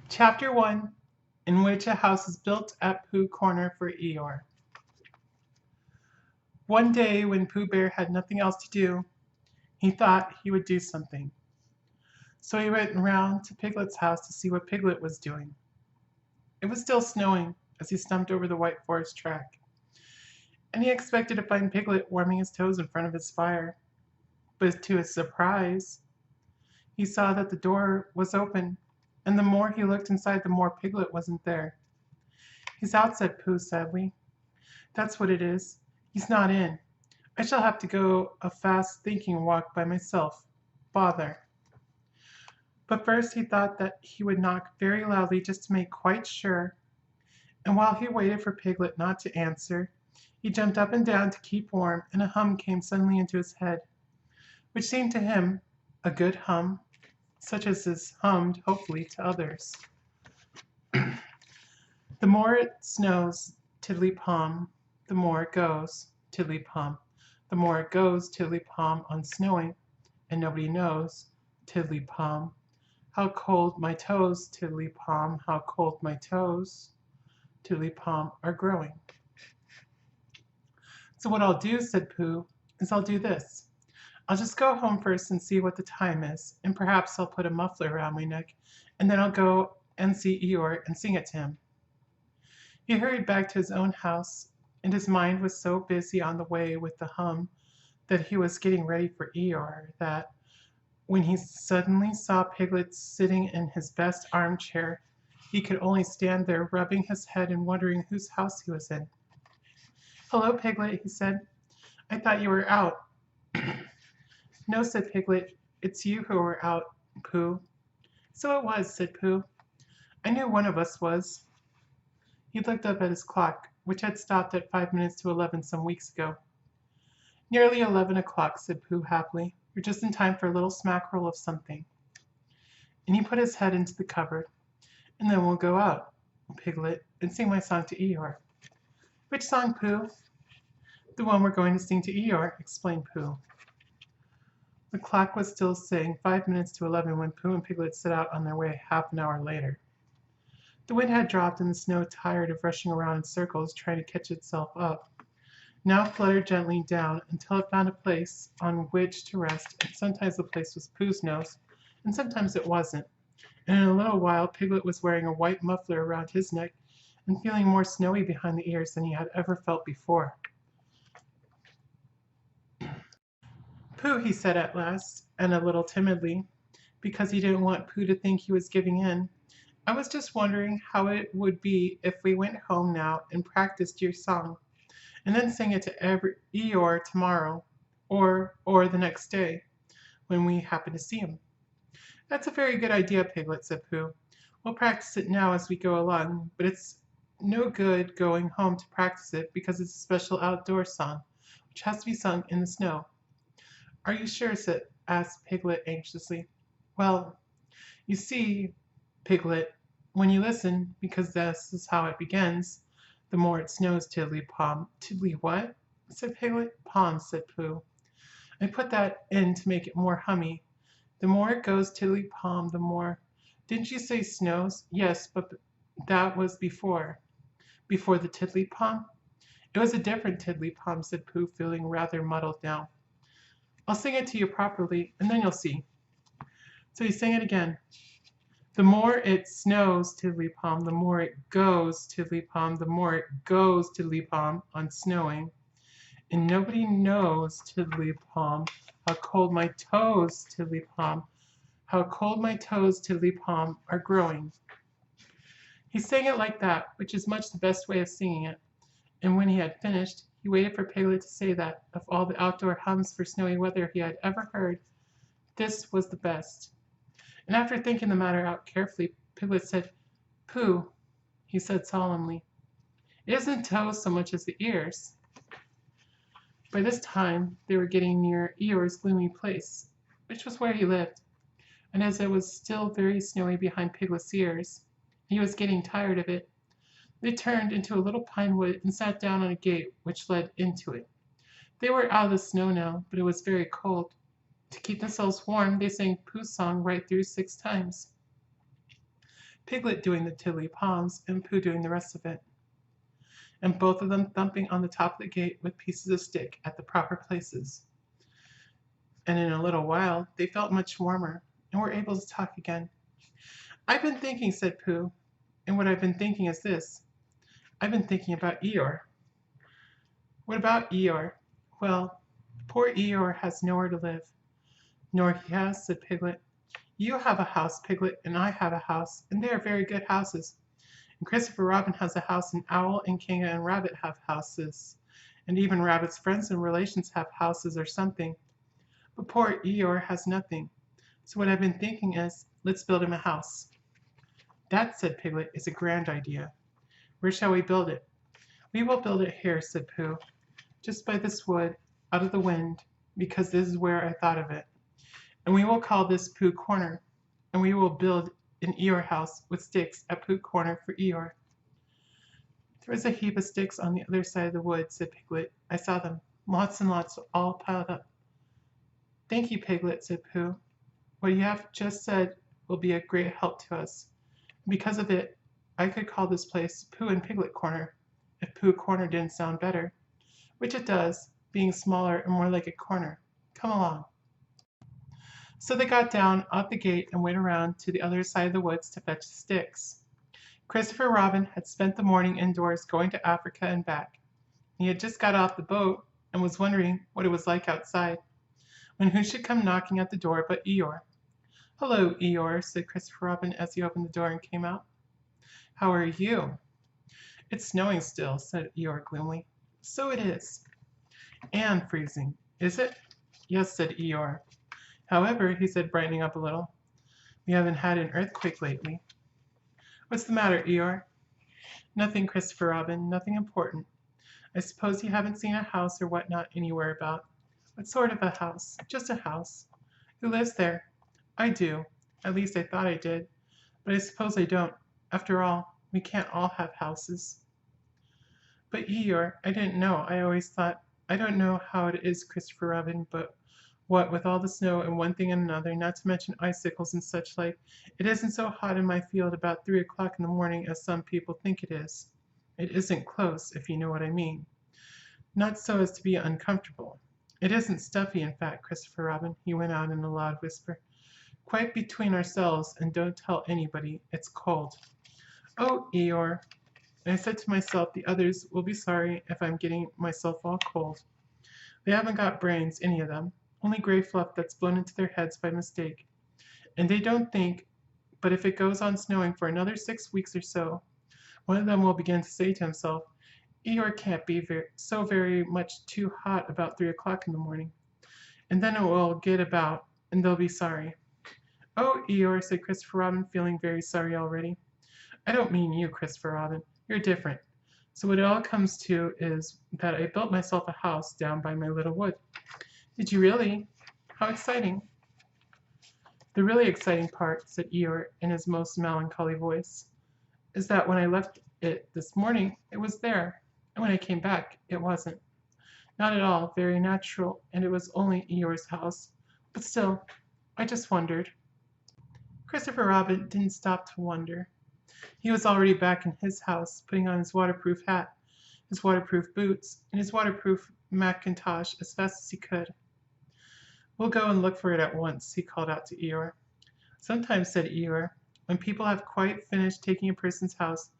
Chapter 1, in which a house is built at Pooh Corner for Eeyore. One day when Pooh Bear had nothing else to do, he thought he would do something. So he went round to Piglet's house to see what Piglet was doing. It was still snowing as he stumped over the White Forest track, and he expected to find Piglet warming his toes in front of his fire. But to his surprise, he saw that the door was open, and the more he looked inside, the more Piglet wasn't there. "He's out," said Pooh sadly. "That's what it is. He's not in. I shall have to go a fast thinking walk by myself. Bother." But first he thought that he would knock very loudly just to make quite sure, and while he waited for Piglet not to answer, he jumped up and down to keep warm, and a hum came suddenly into his head, which seemed to him a good hum, such as is hummed, hopefully, to others. The more it snows, tiddly-pom, the more it goes, tiddly-pom. The more it goes, tiddly-pom, on snowing, and nobody knows, tiddly-pom. How cold my toes, tiddly-pom, how cold my toes, tiddly-pom, are growing. "So what I'll do," said Pooh, "is I'll do this. I'll just go home first and see what the time is, and perhaps I'll put a muffler around my neck, and then I'll go and see Eeyore and sing it to him." He hurried back to his own house, and his mind was so busy on the way with the hum that he was getting ready for Eeyore that, when he suddenly saw Piglet sitting in his best armchair, he could only stand there rubbing his head and wondering whose house he was in. "Hello, Piglet," he said. "I thought you were out." "No," said Piglet. "It's you who are out, Pooh." "So it was," said Pooh. "I knew one of us was." He looked up at his clock, which had stopped at 5 minutes to 11 some weeks ago. "Nearly 11 o'clock," said Pooh happily. "You're just in time for a little smackerel of something." And he put his head into the cupboard. "And then we'll go out, Piglet, and sing my song to Eeyore." "Which song, Pooh?" "The one we're going to sing to Eeyore," explained Pooh. The clock was still saying 5 minutes to 11 when Pooh and Piglet set out on their way half an hour later. The wind had dropped, and the snow, tired of rushing around in circles trying to catch itself up, now fluttered gently down until it found a place on which to rest, and sometimes the place was Pooh's nose, and sometimes it wasn't, and in a little while Piglet was wearing a white muffler around his neck and feeling more snowy behind the ears than he had ever felt before. "Pooh," he said at last, and a little timidly, because he didn't want Pooh to think he was giving in, "I was just wondering how it would be if we went home now and practiced your song, and then sang it to Eeyore tomorrow, or the next day, when we happen to see him." "That's a very good idea, Piglet," said Pooh. "We'll practice it now as we go along, but it's no good going home to practice it because it's a special outdoor song, which has to be sung in the snow." "Are you sure?" asked Piglet anxiously. "Well, you see, Piglet, when you listen, because this is how it begins, 'The more it snows, tiddly-pom.'" "Tiddly what?" said Piglet. "Pom," said Pooh. "I put that in to make it more hummy. 'The more it goes, tiddly-pom, the more—' Didn't you say snows?" "Yes, but that was before." "Before the tiddly-pom?" "It was a different tiddly-pom," said Pooh, feeling rather muddled now. "I'll sing it to you properly, and then you'll see." So he sang it again. "The more it snows, tiddly-pom, the more it goes, tiddly-pom, the more it goes, tiddly-pom, on snowing. And nobody knows, tiddly-pom, how cold my toes, tiddly-pom, how cold my toes, tiddly-pom, are growing." He sang it like that, which is much the best way of singing it, and when he had finished, he waited for Piglet to say that, of all the outdoor hums for snowy weather he had ever heard, this was the best. And after thinking the matter out carefully, Piglet said, "Pooh," he said solemnly, "it isn't toes so much as the ears." By this time they were getting near Eeyore's gloomy place, which was where he lived, and as it was still very snowy behind Piglet's ears, and he was getting tired of it, they turned into a little pine wood and sat down on a gate which led into it. They were out of the snow now, but it was very cold. To keep themselves warm, they sang Pooh's song right through 6 times. Piglet doing the tiddly palms and Pooh doing the rest of it, and both of them thumping on the top of the gate with pieces of stick at the proper places. And in a little while they felt much warmer and were able to talk again. "I've been thinking," said Pooh, "and what I've been thinking is this. I've been thinking about Eeyore." "What about Eeyore?" "Well, poor Eeyore has nowhere to live." "Nor he has," said Piglet. "You have a house, Piglet, and I have a house, and they are very good houses. And Christopher Robin has a house, and Owl and Kinga and Rabbit have houses, and even Rabbit's friends and relations have houses or something. But poor Eeyore has nothing. So what I've been thinking is, let's build him a house." "That," said Piglet, "is a grand idea. Where shall we build it?" "We will build it here," said Pooh, "just by this wood, out of the wind, because this is where I thought of it. And we will call this Pooh Corner, and we will build an Eeyore house with sticks at Pooh Corner for Eeyore." "There is a heap of sticks on the other side of the wood," said Piglet. "I saw them, lots and lots, all piled up." "Thank you, Piglet," said Pooh. "What you have just said will be a great help to us. And because of it, I could call this place Pooh and Piglet Corner, if Pooh Corner didn't sound better, which it does, being smaller and more like a corner. Come along." So they got down out the gate and went around to the other side of the woods to fetch the sticks. Christopher Robin had spent the morning indoors going to Africa and back. He had just got off the boat and was wondering what it was like outside, when who should come knocking at the door but Eeyore. "Hello, Eeyore," said Christopher Robin as he opened the door and came out. "How are you?" "It's snowing still," said Eeyore gloomily. "So it is." "And freezing, is it?" "Yes," said Eeyore. "However," he said, brightening up a little, "we haven't had an earthquake lately." "What's the matter, Eeyore?" "Nothing, Christopher Robin, nothing important. I suppose you haven't seen a house or whatnot anywhere about." "What sort of a house?" "Just a house." "Who lives there?" "I do. At least I thought I did. But I suppose I don't. After all, we can't all have houses." "But Eeyore, I didn't know. I always thought—" "I don't know how it is, Christopher Robin, but what with all the snow and one thing and another, not to mention icicles and such like, it isn't so hot in my field about 3 o'clock in the morning as some people think it is. It isn't close, if you know what I mean. Not so as to be uncomfortable. It isn't stuffy, in fact, Christopher Robin," he went on in a loud whisper. "Quite between ourselves, and don't tell anybody, it's cold. Oh, Eeyore, and I said to myself the others will be sorry if I'm getting myself all cold. They haven't got brains, any of them. Only gray fluff that's blown into their heads by mistake. And they don't think, but if it goes on snowing for another 6 weeks or so, one of them will begin to say to himself, 'Eeyore can't be so very much too hot about 3 o'clock in the morning.' And then it will get about, and they'll be sorry." "Oh, Eeyore," said Christopher Robin, feeling very sorry already. "I don't mean you, Christopher Robin. You're different. So what it all comes to is that I built myself a house down by my little wood." "Did you really? How exciting!" "The really exciting part," said Eeyore in his most melancholy voice, "is that when I left it this morning, it was there, and when I came back, it wasn't. Not at all very natural, and it was only Eeyore's house. But still, I just wondered." Christopher Robin didn't stop to wonder. He was already back in his house, putting on his waterproof hat, his waterproof boots, and his waterproof mackintosh as fast as he could. "We'll go and look for it at once," he called out to Eeyore. "Sometimes," said Eeyore, "when people have quite finished taking a person's house,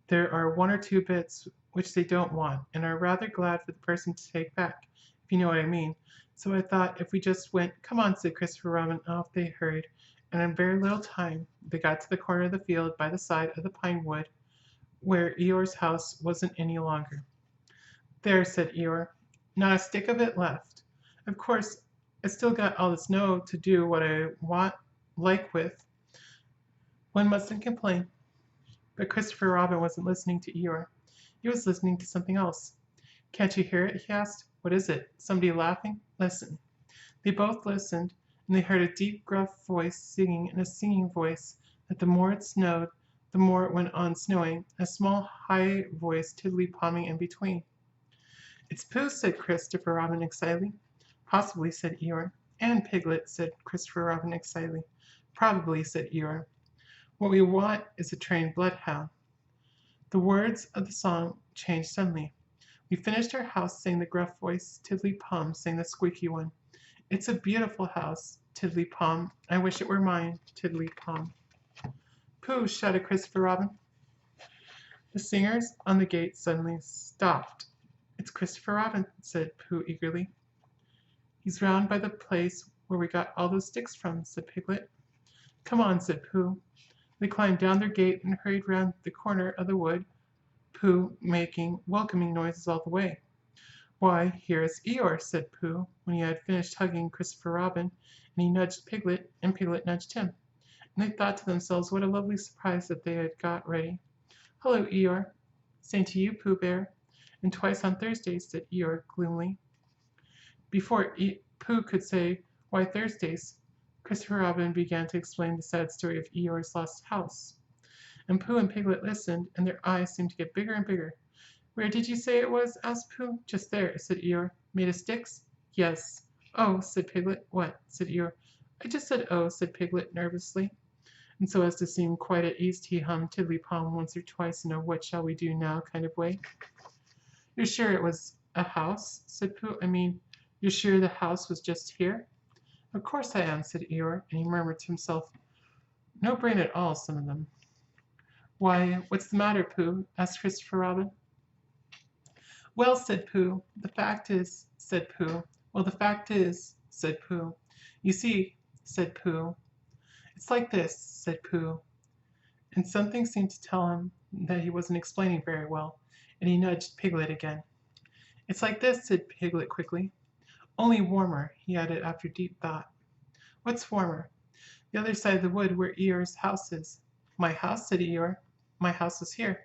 there are one or two bits which they don't want, and are rather glad for the person to take back, if you know what I mean. So I thought if we just went—" "Come on," said Christopher Robin, and off they hurried, and in very little time they got to the corner of the field by the side of the pine wood, where Eeyore's house wasn't any longer. "There," said Eeyore, "not a stick of it left. Of course, I still got all the snow to do what I like with. One mustn't complain." But Christopher Robin wasn't listening to Eeyore. He was listening to something else. "Can't you hear it?" he asked. "What is it? Somebody laughing? Listen." They both listened, and they heard a deep, gruff voice singing in a singing voice that the more it snowed, the more it went on snowing, a small, high voice tiddly-palming in between. "It's Pooh," said Christopher Robin excitedly. "Possibly," said Eeyore. "And Piglet," said Christopher Robin excitedly. "Probably," said Eeyore. What we want is a trained bloodhound. The words of the song changed suddenly. We finished our house, sang the gruff voice. Tiddly Palm sang the squeaky one. It's a beautiful house, Tiddly Palm. I wish it were mine, Tiddly Palm. Pooh, shouted Christopher Robin. The singers on the gate suddenly stopped. It's Christopher Robin, said Pooh eagerly. He's round by the place where we got all those sticks from, said Piglet. Come on, said Pooh. They climbed down their gate and hurried round the corner of the wood, Pooh making welcoming noises all the way. Why, here is Eeyore, said Pooh, when he had finished hugging Christopher Robin, and he nudged Piglet, and Piglet nudged him. And they thought to themselves what a lovely surprise that they had got ready. Hello, Eeyore. Same to you, Pooh Bear. And twice on Thursdays, said Eeyore gloomily. Before Pooh could say, why Thursdays, Christopher Robin began to explain the sad story of Eeyore's lost house. And Pooh and Piglet listened, and their eyes seemed to get bigger and bigger. Where did you say it was? Asked Pooh. Just there, said Eeyore. Made of sticks? Yes. Oh, said Piglet. What? Said Eeyore. I just said oh, said Piglet nervously. And so as to seem quite at ease, he hummed Tiddly Palm once or twice in a what shall we do now kind of way. You're sure it was a house? Said Pooh. I mean, you're sure the house was just here? Of course I am, said Eeyore, and he murmured to himself, no brain at all, some of them. Why, what's the matter, Pooh? Asked Christopher Robin. Well, said Pooh, the fact is, said Pooh. Well, the fact is, said Pooh. You see, said Pooh. It's like this, said Pooh. And something seemed to tell him that he wasn't explaining very well, and he nudged Piglet again. It's like this, said Piglet quickly. Only warmer, he added after deep thought. What's warmer? The other side of the wood where Eeyore's house is. My house, said Eeyore. My house is here.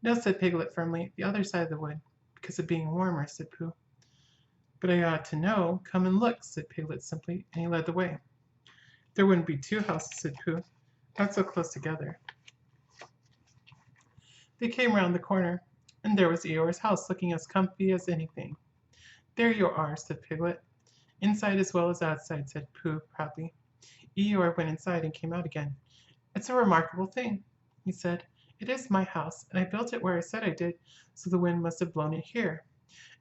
No, said Piglet firmly, the other side of the wood, because of being warmer, said Pooh. But I ought to know. Come and look, said Piglet simply, and he led the way. There wouldn't be two houses, said Pooh. Not so close together. They came round the corner, and there was Eeyore's house, looking as comfy as anything. There you are, said Piglet. Inside as well as outside, said Pooh proudly. Eeyore went inside and came out again. It's a remarkable thing, he said. It is my house, and I built it where I said I did, so the wind must have blown it here.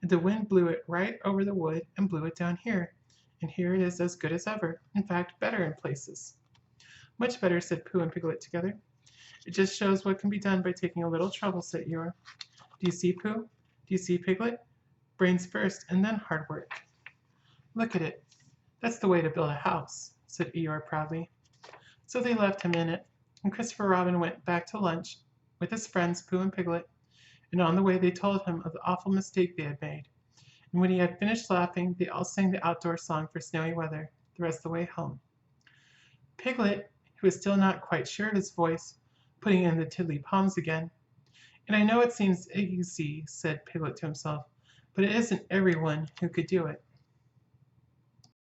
And the wind blew it right over the wood and blew it down here. And here it is as good as ever, in fact, better in places. Much better, said Pooh and Piglet together. It just shows what can be done by taking a little trouble, said Eeyore. Do you see, Pooh? Do you see, Piglet? Brains first, and then hard work. Look at it. That's the way to build a house, said Eeyore proudly. So they left him in it, and Christopher Robin went back to lunch with his friends Pooh and Piglet, and on the way they told him of the awful mistake they had made. And when he had finished laughing, they all sang the outdoor song for snowy weather the rest of the way home. Piglet, who was still not quite sure of his voice, putting in the tiddly palms again. And I know it seems easy, said Piglet to himself, but it isn't everyone who could do it.